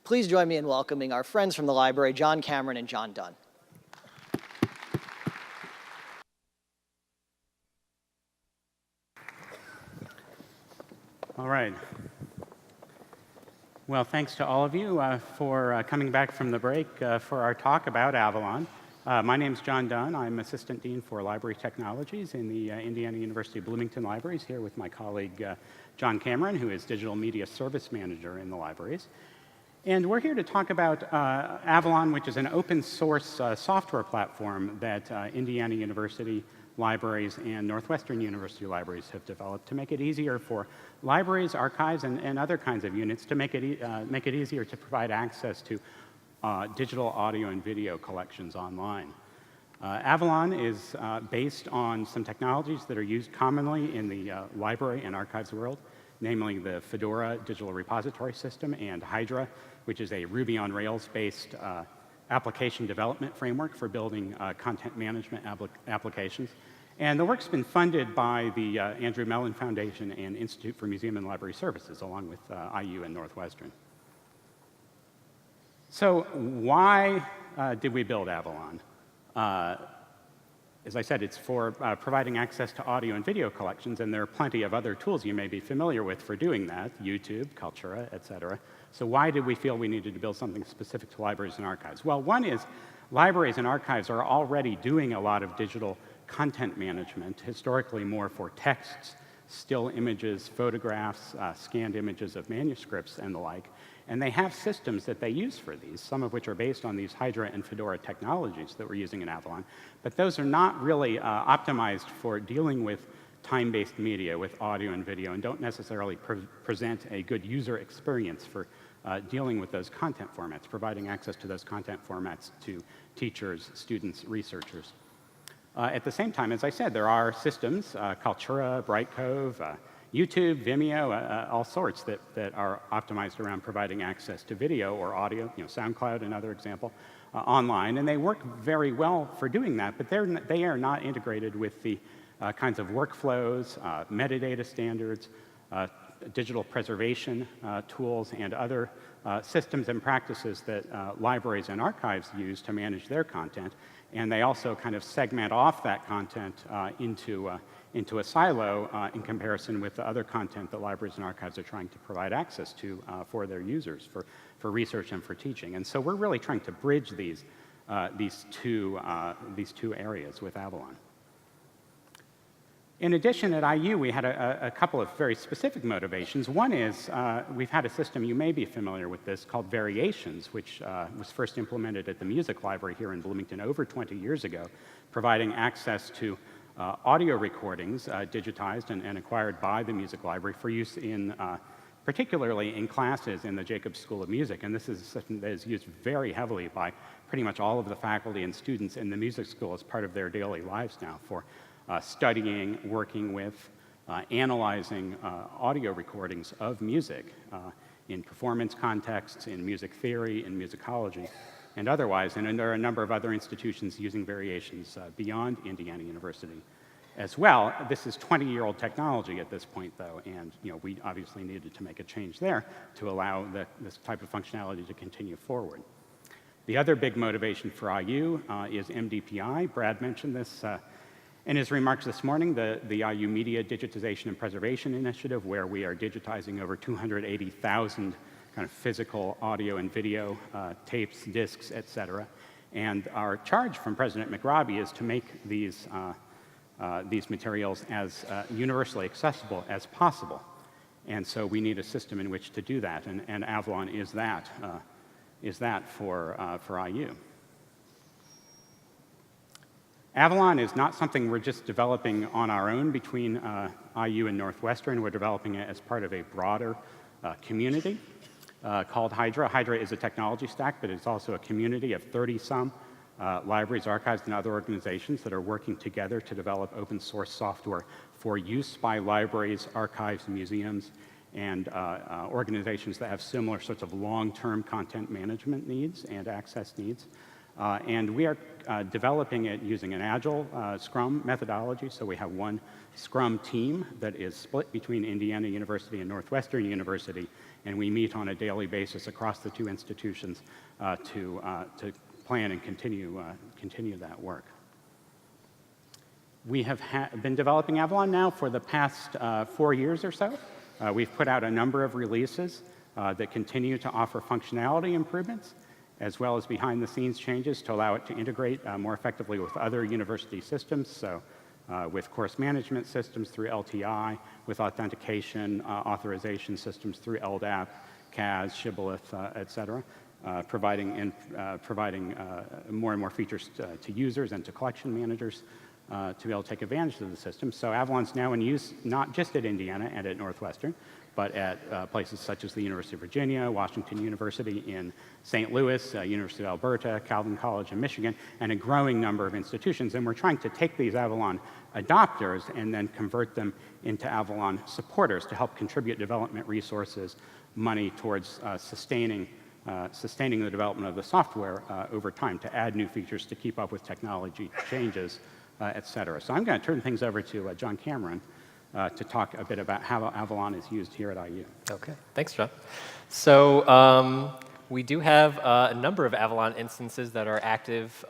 Please join me in welcoming our friends from the library, John Cameron and John Dunn. All right. Well, thanks to all of you for coming back from the break for our talk about Avalon. My name's John Dunn. I'm Assistant Dean for Library Technologies in the Indiana University Bloomington Libraries, here with my colleague John Cameron, who is Digital Media Service Manager in the libraries. And we're here to talk about Avalon, which is an open source software platform that Indiana University libraries and Northwestern University libraries have developed to make it easier for libraries, archives, and other kinds of units to make it easier to provide access to digital audio and video collections online. Avalon is based on some technologies that are used commonly in the library and archives world, namely the Fedora digital repository system and Hydra, which is a Ruby on Rails-based application development framework for building content management applications. And the work's been funded by the Andrew Mellon Foundation and Institute for Museum and Library Services, along with IU and Northwestern. So why did we build Avalon? As I said, it's for providing access to audio and video collections, and there are plenty of other tools you may be familiar with for doing that, YouTube, Cultura, et cetera. So why did we feel we needed to build something specific to libraries and archives? Well, one is libraries and archives are already doing a lot of digital content management, historically more for texts, still images, photographs, scanned images of manuscripts, and the like. And they have systems that they use for these, some of which are based on these Hydra and Fedora technologies that we're using in Avalon. But those are not really optimized for dealing with time-based media, with audio and video, and don't necessarily present a good user experience for dealing with those content formats, providing access to those content formats to teachers, students, researchers. At the same time, as I said, there are systems, Cultura, Brightcove, YouTube, Vimeo, all sorts that are optimized around providing access to video or audio, SoundCloud, another example, online. And they work very well for doing that, but they are not integrated with the kinds of workflows, metadata standards, digital preservation tools, and other systems and practices that libraries and archives use to manage their content. And they also kind of segment off that content into a silo in comparison with the other content that libraries and archives are trying to provide access to for their users, for research and for teaching. And so we're really trying to bridge these two areas with Avalon. In addition, at IU, we had a couple of very specific motivations. One is we've had a system, you may be familiar with this, called Variations, which was first implemented at the Music Library here in Bloomington over 20 years ago, providing access to audio recordings digitized and acquired by the Music Library for use in, particularly in classes in the Jacobs School of Music. And this is a system that is used very heavily by pretty much all of the faculty and students in the music school as part of their daily lives now for studying, working with, analyzing audio recordings of music in performance contexts, in music theory, in musicology, and otherwise. And there are a number of other institutions using Variations beyond Indiana University as well. This is 20-year-old technology at this point, though, and we obviously needed to make a change there to allow this type of functionality to continue forward. The other big motivation for IU is Mdpi. Brad mentioned this in his remarks this morning, the IU Media Digitization and Preservation Initiative, where we are digitizing over 280,000 kind of physical audio and video tapes, discs, et cetera. And our charge from President McRobbie is to make these materials as universally accessible as possible. And so we need a system in which to do that, and Avalon is that for IU. Avalon is not something we're just developing on our own between IU and Northwestern. We're developing it as part of a broader community called Hydra. Hydra is a technology stack, but it's also a community of 30-some libraries, archives, and other organizations that are working together to develop open source software for use by libraries, archives, museums, and organizations that have similar sorts of long-term content management needs and access needs. And we are developing it using an agile Scrum methodology. So we have one Scrum team that is split between Indiana University and Northwestern University, and we meet on a daily basis across the two institutions to plan and continue that work. We have been developing Avalon now for the past 4 years or so. We've put out a number of releases that continue to offer functionality improvements, as well as behind-the-scenes changes to allow it to integrate more effectively with other university systems, so with course management systems through LTI, with authentication, authorization systems through LDAP, CAS, Shibboleth, et cetera, providing more and more features to users and to collection managers to be able to take advantage of the system. So Avalon's now in use not just at Indiana and at Northwestern, but at places such as the University of Virginia, Washington University in St. Louis, University of Alberta, Calvin College in Michigan, and a growing number of institutions. And we're trying to take these Avalon adopters and then convert them into Avalon supporters to help contribute development resources, money towards sustaining the development of the software over time, to add new features to keep up with technology changes, et cetera. So I'm going to turn things over to John Cameron to talk a bit about how Avalon is used here at IU. OK, thanks, John. So we do have a number of Avalon instances that are active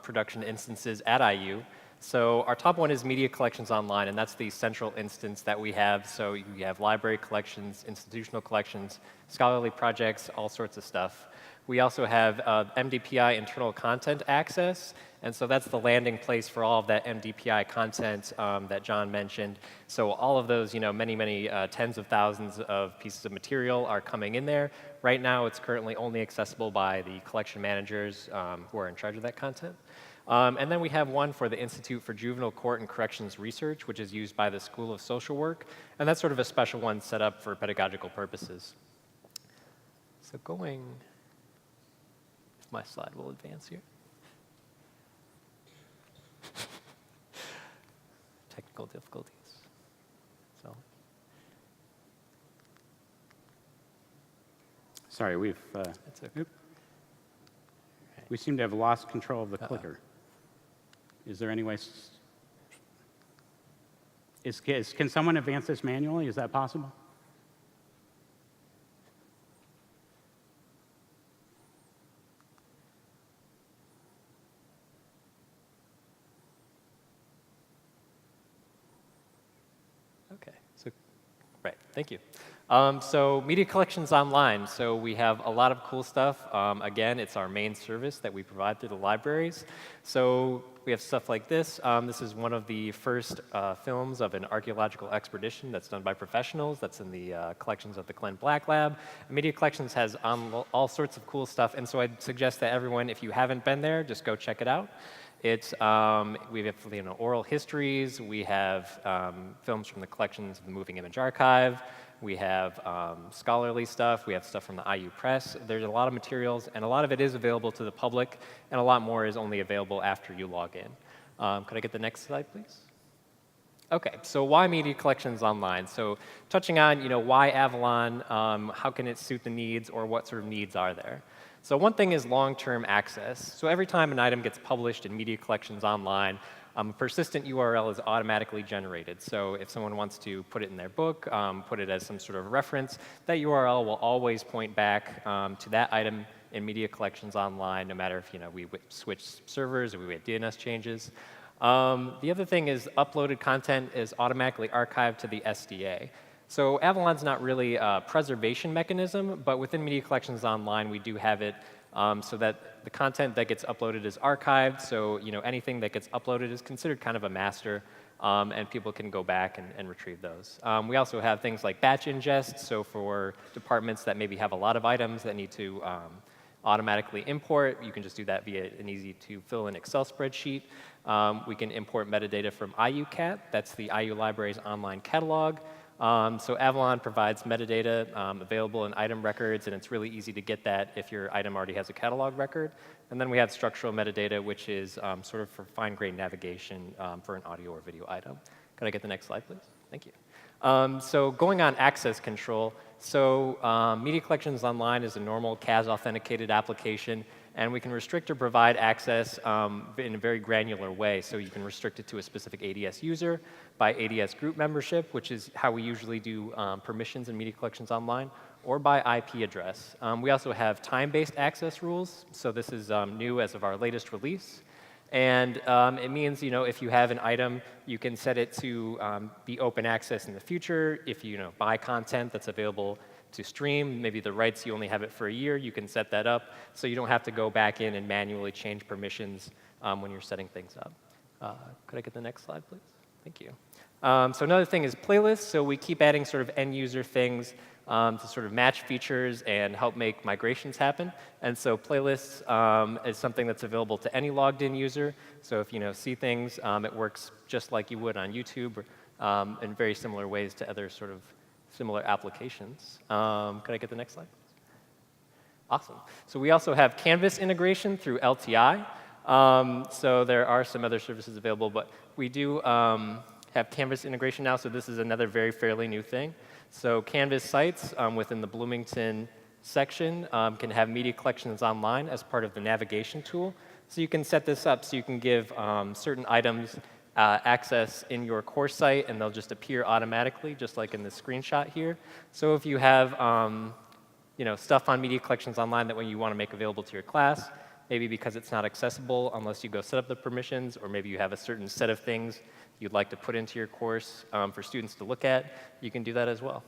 production instances at IU. So our top one is Media Collections Online, and that's the central instance that we have. So you have library collections, institutional collections, scholarly projects, all sorts of stuff. We also have Mdpi internal content access, and so that's the landing place for all of that Mdpi content that John mentioned. So all of those, many tens of thousands of pieces of material are coming in there. Right now, it's currently only accessible by the collection managers who are in charge of that content. And then we have one for the Institute for Juvenile Court and Corrections Research, which is used by the School of Social Work, and that's sort of a special one set up for pedagogical purposes. So if my slide will advance here. Technical difficulties. So. Sorry, we seem to have lost control of the clicker. Is there any way? Can someone advance this manually? Is that possible? OK, so right, thank you. So Media Collections Online. So we have a lot of cool stuff. Again, it's our main service that we provide through the libraries. So we have stuff like this. This is one of the first films of an archaeological expedition that's done by professionals. That's in the collections of the Glenn Black Lab. Media Collections has all sorts of cool stuff. And so I'd suggest that everyone, if you haven't been there, just go check it out. It's, we have oral histories. We have films from the collections of the Moving Image Archive. We have scholarly stuff. We have stuff from the IU Press. There's a lot of materials, and a lot of it is available to the public, and a lot more is only available after you log in. Could I get the next slide, please? OK, so why Media Collections Online? So touching on why Avalon, how can it suit the needs, or what sort of needs are there? So one thing is long-term access. So every time an item gets published in Media Collections Online, a persistent URL is automatically generated. So if someone wants to put it in their book, put it as some sort of reference, that URL will always point back to that item in Media Collections Online, no matter if we switch servers or we have DNS changes. The other thing is uploaded content is automatically archived to the SDA. So Avalon's not really a preservation mechanism, but within Media Collections Online, we do have it so that the content that gets uploaded is archived. So anything that gets uploaded is considered kind of a master, and people can go back and retrieve those. We also have things like batch ingest. So for departments that maybe have a lot of items that need to automatically import, you can just do that via an easy-to-fill-in Excel spreadsheet. We can import metadata from IUCAT. That's the IU Library's online catalog. So Avalon provides metadata available in item records, and it's really easy to get that if your item already has a catalog record. And then we have structural metadata, which is sort of for fine-grained navigation for an audio or video item. Could I get the next slide, please? Thank you. So going on access control, so Media Collections Online is a normal CAS-authenticated application. And we can restrict or provide access in a very granular way. So you can restrict it to a specific ADS user by ADS group membership, which is how we usually do permissions in media collections online, or by IP address. We also have time-based access rules. So this is new as of our latest release. And it means, if you have an item, you can set it to be open access in the future. If you buy content that's available to stream, maybe the rights, you only have it for a year, you can set that up so you don't have to go back in and manually change permissions when you're setting things up. Could I get the next slide, please? Thank you. So another thing is playlists. So we keep adding sort of end-user things to sort of match features and help make migrations happen. And so playlists is something that's available to any logged-in user. So if you see things, it works just like you would on YouTube in very similar ways to other sort of similar applications. Could I get the next slide? Awesome. So we also have Canvas integration through LTI. So there are some other services available, but we do have Canvas integration now, so this is another fairly new thing. So Canvas sites within the Bloomington section can have media collections online as part of the navigation tool. So you can set this up so you can give certain items access in your course site, and they'll just appear automatically, just like in the screenshot here. So if you have stuff on media collections online that when you want to make available to your class, maybe because it's not accessible unless you go set up the permissions, or maybe you have a certain set of things you'd like to put into your course for students to look at, you can do that as well.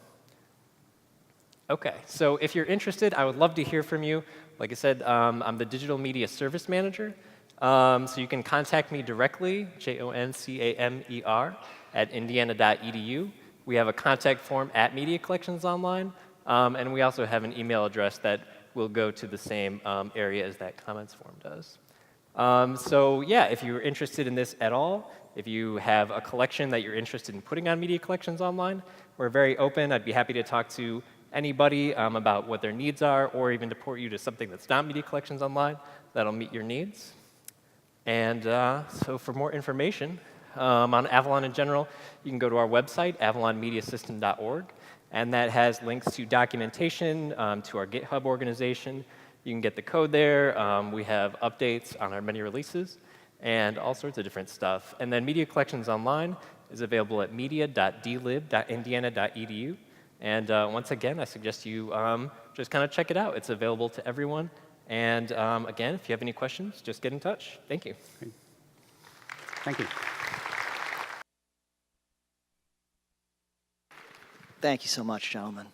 OK, so if you're interested, I would love to hear from you. Like I said, I'm the Digital Media Service Manager. So you can contact me directly, JONCAMER, at indiana.edu. We have a contact form at Media Collections Online. And we also have an email address that will go to the same area as that comments form does. So yeah, if you're interested in this at all, if you have a collection that you're interested in putting on Media Collections Online, we're very open. I'd be happy to talk to anybody about what their needs are, or even to port you to something that's not Media Collections Online that'll meet your needs. And so for more information on Avalon in general, you can go to our website, avalonmediasystem.org, and that has links to documentation, to our GitHub organization. You can get the code there. We have updates on our many releases, and all sorts of different stuff. And then Media Collections Online is available at media.dlib.indiana.edu. And once again, I suggest you just kind of check it out. It's available to everyone. And again, if you have any questions, just get in touch. Thank you. Great. Thank you. Thank you so much, gentlemen.